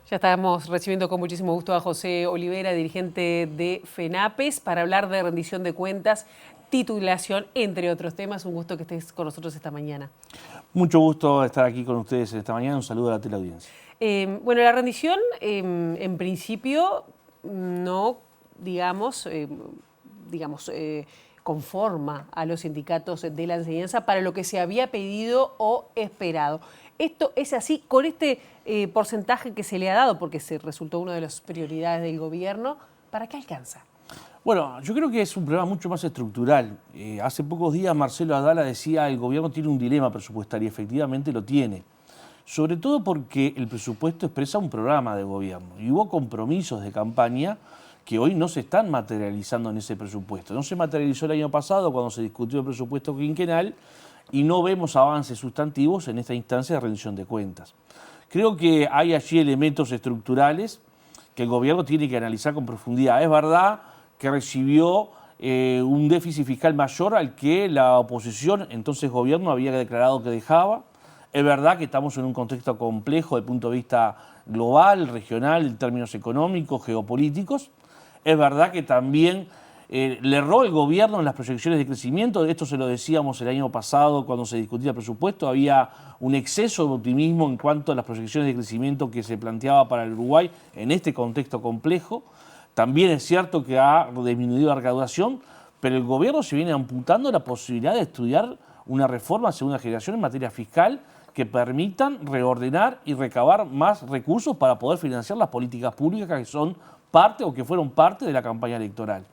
Ya estamos recibiendo con muchísimo gusto a José Olivera, dirigente de FENAPES, para hablar de rendición de cuentas, titulación, entre otros temas. Un gusto que estés con nosotros esta mañana. Mucho gusto estar aquí con ustedes esta mañana. Un saludo a la teleaudiencia. Bueno, la rendición, en principio, no, conforma a los sindicatos de la enseñanza para lo que se había pedido o esperado. Esto es así, con este porcentaje que se le ha dado, porque se resultó una de las prioridades del gobierno, ¿para qué alcanza? Bueno, yo creo que es un problema mucho más estructural. Hace pocos días Marcelo Adala decía que el gobierno tiene un dilema presupuestario, y efectivamente lo tiene. Sobre todo porque el presupuesto expresa un programa de gobierno y hubo compromisos de campaña que hoy no se están materializando en ese presupuesto. No se materializó el año pasado cuando se discutió el presupuesto quinquenal y no vemos avances sustantivos en esta instancia de rendición de cuentas. Creo que hay allí elementos estructurales que el gobierno tiene que analizar con profundidad. Es verdad que recibió un déficit fiscal mayor al que la oposición, entonces gobierno, había declarado que dejaba. Es verdad que estamos en un contexto complejo desde el punto de vista global, regional, en términos económicos, geopolíticos. Es verdad que también le erró el gobierno en las proyecciones de crecimiento. Esto se lo decíamos el año pasado cuando se discutía el presupuesto. Había un exceso de optimismo en cuanto a las proyecciones de crecimiento que se planteaba para el Uruguay en este contexto complejo. También es cierto que ha disminuido la recaudación, pero el gobierno se viene amputando la posibilidad de estudiar una reforma de segunda generación en materia fiscal que permitan reordenar y recabar más recursos para poder financiar las políticas públicas que son parte o que fueron parte de la campaña electoral.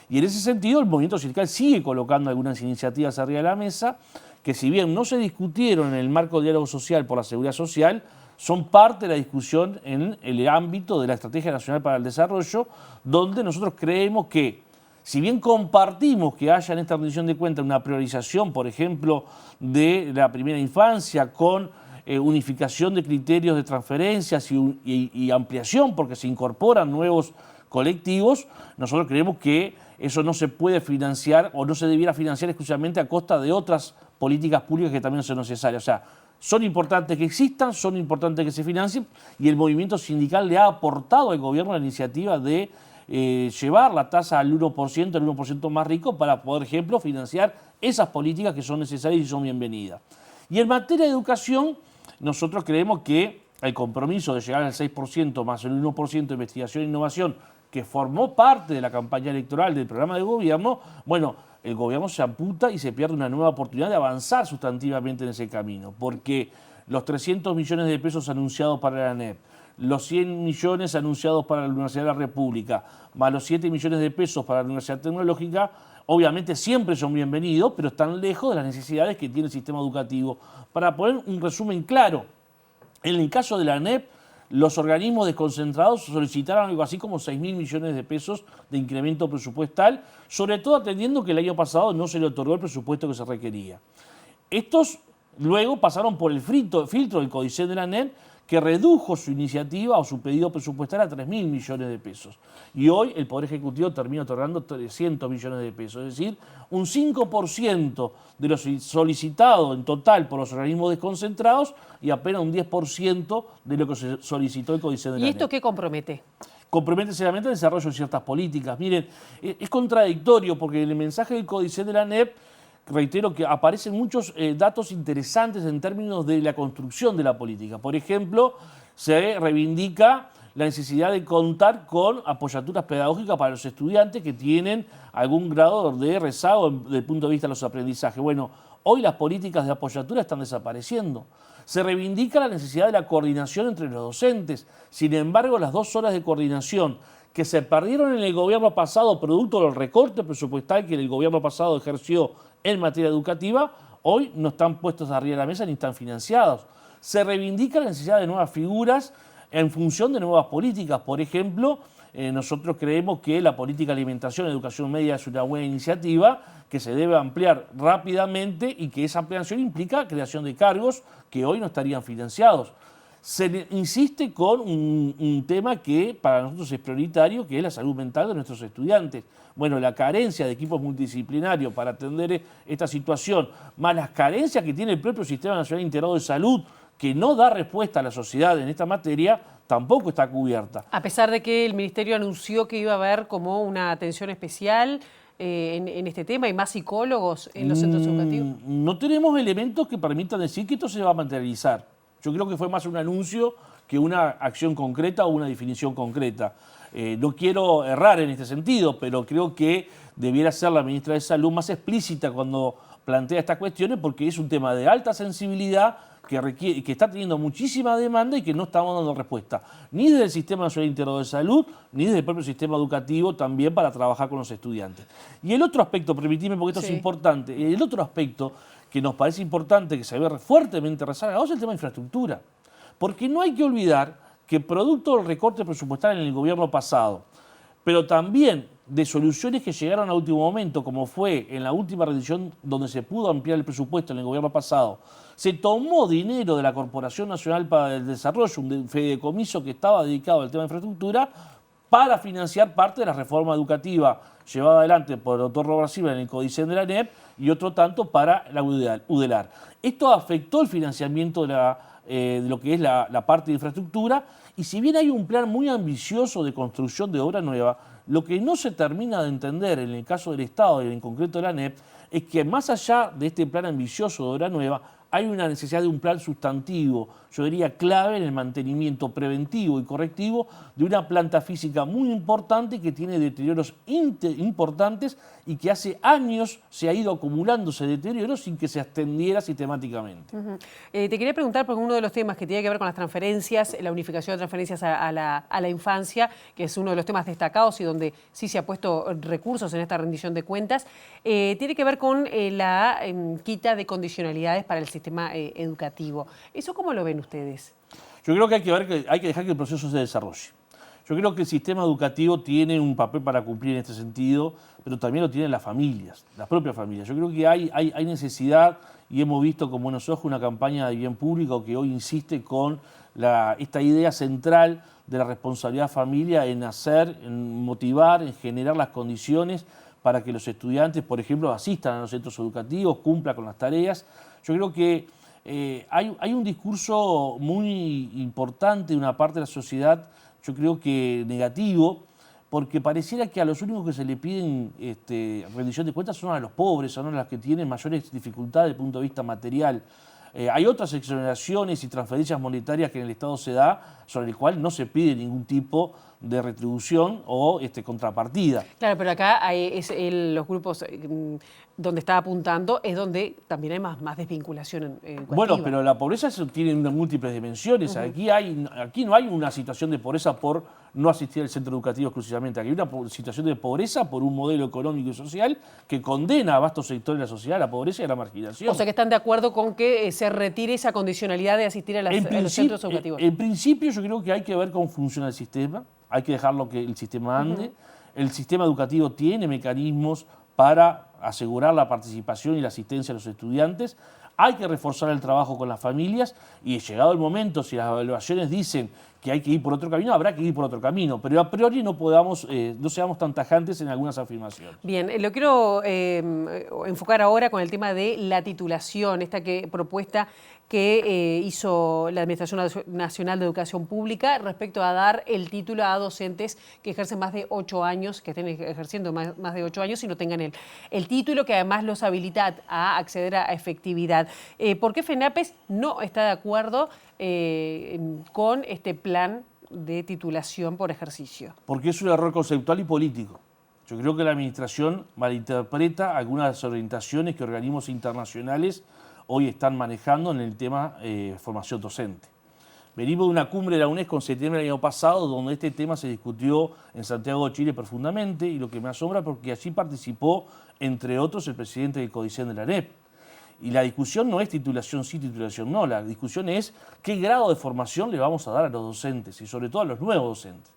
Y en ese sentido el movimiento sindical sigue colocando algunas iniciativas arriba de la mesa que, si bien no se discutieron en el marco del diálogo social por la seguridad social, son parte de la discusión en el ámbito de la Estrategia Nacional para el Desarrollo, donde nosotros creemos que, si bien compartimos que haya en esta rendición de cuentas una priorización, por ejemplo, de la primera infancia con unificación de criterios de transferencias y ampliación, porque se incorporan nuevos colectivos, nosotros creemos que eso no se puede financiar o no se debiera financiar exclusivamente a costa de otras políticas públicas que también son necesarias. O sea, son importantes que existan, son importantes que se financien, y el movimiento sindical le ha aportado al gobierno la iniciativa de llevar la tasa al 1%, el 1% más rico, para, por ejemplo, financiar esas políticas que son necesarias y son bienvenidas. Y en materia de educación, nosotros creemos que el compromiso de llegar al 6% más el 1% de investigación e innovación, que formó parte de la campaña electoral del programa de gobierno, bueno, el gobierno se amputa y se pierde una nueva oportunidad de avanzar sustantivamente en ese camino, porque los 300 millones de pesos anunciados para la ANEP, los 100 millones anunciados para la Universidad de la República, más los 7 millones de pesos para la Universidad Tecnológica, obviamente siempre son bienvenidos, pero están lejos de las necesidades que tiene el sistema educativo. Para poner un resumen claro, en el caso de la ANEP, los organismos desconcentrados solicitaron algo así como 6.000 millones de pesos de incremento presupuestal, sobre todo atendiendo que el año pasado no se le otorgó el presupuesto que se requería. Estos luego pasaron por el filtro del Códice de la ANEP, que redujo su iniciativa o su pedido presupuestal a 3.000 millones de pesos. Y hoy el Poder Ejecutivo termina otorgando 300 millones de pesos, es decir, un 5% de lo solicitado en total por los organismos desconcentrados y apenas un 10% de lo que se solicitó el Códice de la ANEP. ¿Y esto qué compromete? Compromete seriamente el desarrollo de ciertas políticas. Miren, es contradictorio porque en el mensaje del Códice de la ANEP, reitero que aparecen muchos datos interesantes en términos de la construcción de la política. Por ejemplo, se reivindica la necesidad de contar con apoyaturas pedagógicas para los estudiantes que tienen algún grado de rezago desde el punto de vista de los aprendizajes. Bueno, hoy las políticas de apoyatura están desapareciendo. Se reivindica la necesidad de la coordinación entre los docentes. Sin embargo, las 2 horas de coordinación que se perdieron en el gobierno pasado producto del recorte presupuestal que el gobierno pasado ejerció en materia educativa, hoy no están puestos arriba de la mesa ni están financiados. Se reivindica la necesidad de nuevas figuras en función de nuevas políticas. Por ejemplo, nosotros creemos que la política de alimentación y educación media es una buena iniciativa que se debe ampliar rápidamente y que esa ampliación implica creación de cargos que hoy no estarían financiados. Se insiste con un tema que para nosotros es prioritario, que es la salud mental de nuestros estudiantes. Bueno, la carencia de equipos multidisciplinarios para atender esta situación, más las carencias que tiene el propio Sistema Nacional Integrado de Salud, que no da respuesta a la sociedad en esta materia, tampoco está cubierta. A pesar de que el Ministerio anunció que iba a haber como una atención especial en este tema y más psicólogos en los centros educativos. No tenemos elementos que permitan decir que esto se va a materializar. Yo creo que fue más un anuncio que una acción concreta o una definición concreta. No quiero errar en este sentido, pero creo que debiera ser la ministra de Salud más explícita cuando plantea estas cuestiones, porque es un tema de alta sensibilidad que está teniendo muchísima demanda y que no estamos dando respuesta, ni desde el Sistema Nacional Integrado de Salud, ni desde el propio sistema educativo también para trabajar con los estudiantes. Y el otro aspecto, permitidme porque esto es importante, el otro aspecto que nos parece importante, que se ve fuertemente rezagado, es el tema de infraestructura. Porque no hay que olvidar que producto del recorte presupuestario en el gobierno pasado, pero también de soluciones que llegaron a último momento, como fue en la última revisión donde se pudo ampliar el presupuesto en el gobierno pasado, se tomó dinero de la Corporación Nacional para el Desarrollo, un fideicomiso que estaba dedicado al tema de infraestructura, para financiar parte de la reforma educativa llevada adelante por el doctor Robert Silva en el Codicen de la ANEP y otro tanto para la UDELAR. Esto afectó el financiamiento de lo que es la parte de infraestructura, y si bien hay un plan muy ambicioso de construcción de obra nueva, lo que no se termina de entender en el caso del Estado y en concreto de la ANEP es que más allá de este plan ambicioso de obra nueva, hay una necesidad de un plan sustantivo, yo diría clave en el mantenimiento preventivo y correctivo de una planta física muy importante que tiene deterioros importantes y que hace años se ha ido acumulando ese deterioro sin que se extendiera sistemáticamente. Te quería preguntar por uno de los temas que tiene que ver con las transferencias, la unificación de transferencias a la infancia, que es uno de los temas destacados y donde sí se ha puesto recursos en esta rendición de cuentas, tiene que ver con la quita de condicionalidades para el sistema educativo. ¿Eso cómo lo ven ustedes? Yo creo que hay que dejar que el proceso se desarrolle. Yo creo que el sistema educativo tiene un papel para cumplir en este sentido, pero también lo tienen las familias, las propias familias. Yo creo que hay necesidad, y hemos visto con buenos ojos una campaña de bien público que hoy insiste con esta idea central de la responsabilidad familia en hacer, en motivar, en generar las condiciones para que los estudiantes, por ejemplo, asistan a los centros educativos, cumplan con las tareas. Yo creo que hay un discurso muy importante de una parte de la sociedad, yo creo que negativo, porque pareciera que a los únicos que se le piden rendición de cuentas son a los pobres, son a los que tienen mayores dificultades desde el punto de vista material. Hay otras exoneraciones y transferencias monetarias que en el Estado se da, sobre el cual no se pide ningún tipo de retribución o contrapartida. Claro, pero acá los grupos donde está apuntando es donde también hay más desvinculación educativa. Bueno, pero la pobreza tiene múltiples dimensiones. Aquí no hay una situación de pobreza por no asistir al centro educativo exclusivamente. Aquí hay una situación de pobreza por un modelo económico y social que condena a vastos sectores de la sociedad a la pobreza y a la marginación. O sea que están de acuerdo con que se retire esa condicionalidad de asistir a los centros educativos. En principio yo creo que hay que ver cómo funciona el sistema, hay que dejarlo que el sistema ande. El sistema educativo tiene mecanismos para asegurar la participación y la asistencia de los estudiantes. Hay que reforzar el trabajo con las familias y llegado el momento, si las evaluaciones dicen que hay que ir por otro camino, habrá que ir por otro camino, pero a priori no seamos tan tajantes en algunas afirmaciones. Bien, lo quiero enfocar ahora con el tema de la titulación, esta propuesta que hizo la Administración Nacional de Educación Pública respecto a dar el título a docentes que ejercen más de 8 años, que estén ejerciendo más de 8 años y no tengan el título, que además los habilita a acceder a efectividad. ¿Por qué FENAPES no está de acuerdo con este plan de titulación por ejercicio? Porque es un error conceptual y político. Yo creo que la Administración malinterpreta algunas de las orientaciones que organismos internacionales hoy están manejando en el tema formación docente. Venimos de una cumbre de la UNESCO en septiembre del año pasado, donde este tema se discutió en Santiago de Chile profundamente, y lo que me asombra porque allí participó, entre otros, el presidente del Codicen de la ANEP. Y la discusión no es titulación sí, titulación no, la discusión es qué grado de formación le vamos a dar a los docentes y sobre todo a los nuevos docentes.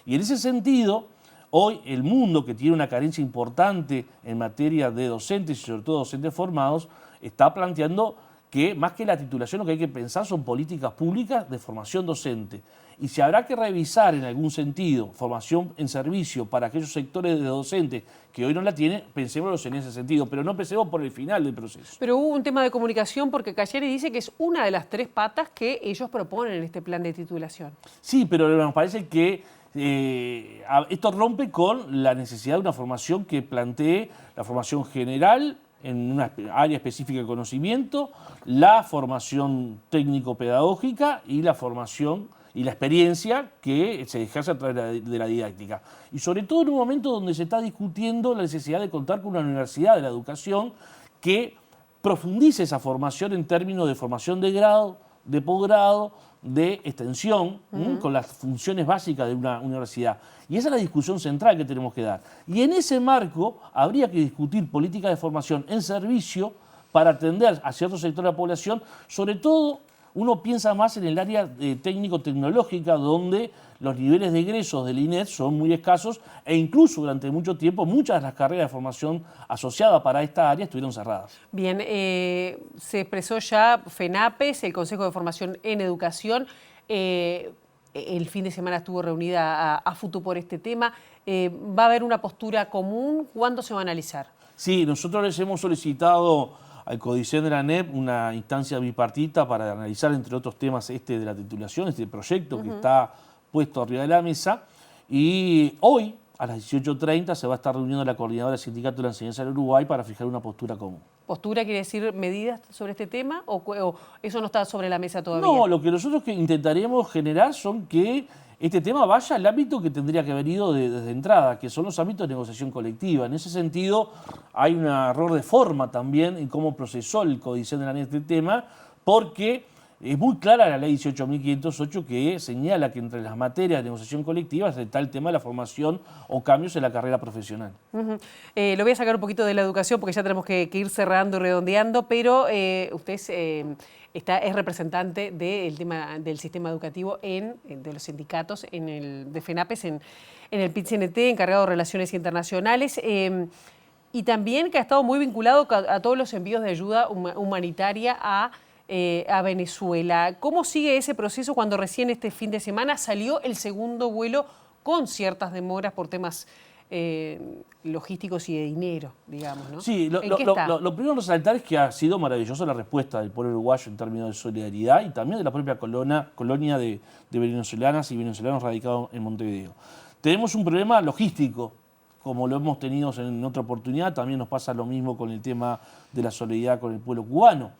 Y en ese sentido, hoy el mundo, que tiene una carencia importante en materia de docentes y sobre todo docentes formados, está planteando que más que la titulación lo que hay que pensar son políticas públicas de formación docente. Y si habrá que revisar en algún sentido formación en servicio para aquellos sectores de docentes que hoy no la tienen, pensémoslo en ese sentido, pero no pensemos por el final del proceso. Pero hubo un tema de comunicación porque Cayeri dice que es una de las 3 patas que ellos proponen en este plan de titulación. Sí, pero nos parece que esto rompe con la necesidad de una formación que plantee la formación general en una área específica de conocimiento, la formación técnico-pedagógica y la formación y la experiencia que se ejerce a través de la didáctica. Y sobre todo en un momento donde se está discutiendo la necesidad de contar con una universidad de la educación que profundice esa formación en términos de formación de grado, de posgrado, de extensión, con las funciones básicas de una universidad. Y esa es la discusión central que tenemos que dar. Y en ese marco habría que discutir políticas de formación en servicio para atender a ciertos sectores de la población, sobre todo uno piensa más en el área técnico-tecnológica, donde los niveles de egresos del INED son muy escasos e incluso durante mucho tiempo muchas de las carreras de formación asociadas para esta área estuvieron cerradas. Bien, se expresó ya FENAPES, el Consejo de Formación en Educación. El fin de semana estuvo reunida a FUTU por este tema. ¿Va a haber una postura común? ¿Cuándo se va a analizar? Sí, nosotros les hemos solicitado al CODICEN de la ANEP una instancia bipartita para analizar, entre otros temas, de la titulación, este proyecto que está puesto arriba de la mesa. Y hoy, a las 18:30, se va a estar reuniendo la coordinadora del Sindicato de la Enseñanza del Uruguay para fijar una postura común. ¿Postura quiere decir medidas sobre este tema o eso no está sobre la mesa todavía? No, lo que nosotros intentaremos generar son que este tema vaya al ámbito que tendría que haber ido desde entrada, que son los ámbitos de negociación colectiva. En ese sentido, hay un error de forma también en cómo procesó el CODICEN de la ANEP este tema, porque es muy clara la ley 18.508 que señala que entre las materias de negociación colectiva está el tema de la formación o cambios en la carrera profesional. Lo voy a sacar un poquito de la educación porque ya tenemos que ir cerrando y redondeando, pero usted es representante del tema del sistema educativo de los sindicatos de FENAPES en el PIT-CNT, encargado de Relaciones Internacionales, y también que ha estado muy vinculado a todos los envíos de ayuda humanitaria a Venezuela. ¿Cómo sigue ese proceso cuando recién este fin de semana salió el segundo vuelo con ciertas demoras por temas logísticos y de dinero, digamos, ¿no? Sí, lo primero a resaltar es que ha sido maravillosa la respuesta del pueblo uruguayo en términos de solidaridad y también de la propia colonia de venezolanas y venezolanos radicados en Montevideo. Tenemos un problema logístico, como lo hemos tenido en otra oportunidad, también nos pasa lo mismo con el tema de la solidaridad con el pueblo cubano.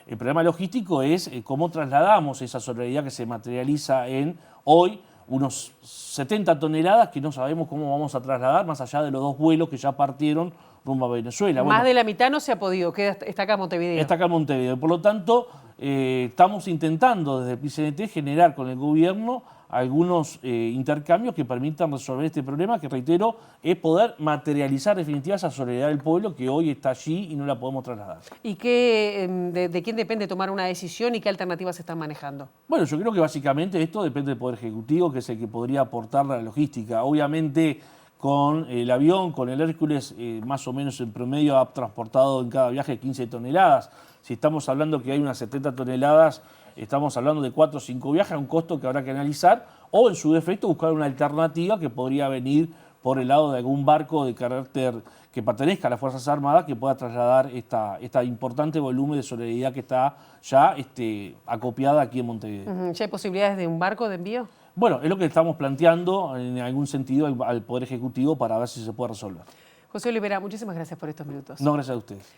El problema logístico es cómo trasladamos esa solidaridad que se materializa en hoy unos 70 toneladas que no sabemos cómo vamos a trasladar, más allá de los 2 vuelos que ya partieron rumbo a Venezuela. Más de la mitad no se ha podido, está acá en Montevideo. Está acá en Montevideo. Por lo tanto, estamos intentando desde el PIT-CNT generar con el gobierno algunos intercambios que permitan resolver este problema, que reitero, es poder materializar definitiva esa solidaridad del pueblo que hoy está allí y no la podemos trasladar. ¿Y de quién depende tomar una decisión y qué alternativas se están manejando? Bueno, yo creo que básicamente esto depende del Poder Ejecutivo, que es el que podría aportar la logística. Obviamente con el avión, con el Hércules, más o menos en promedio ha transportado en cada viaje 15 toneladas. Si estamos hablando que hay unas 70 toneladas, estamos hablando de 4 o 5 viajes, un costo que habrá que analizar, o en su defecto buscar una alternativa que podría venir por el lado de algún barco de carácter que pertenezca a las Fuerzas Armadas que pueda trasladar esta importante volumen de solidaridad que está ya acopiada aquí en Montevideo. ¿Ya hay posibilidades de un barco de envío? Bueno, es lo que estamos planteando en algún sentido al Poder Ejecutivo para ver si se puede resolver. José Olivera, muchísimas gracias por estos minutos. No, gracias a ustedes.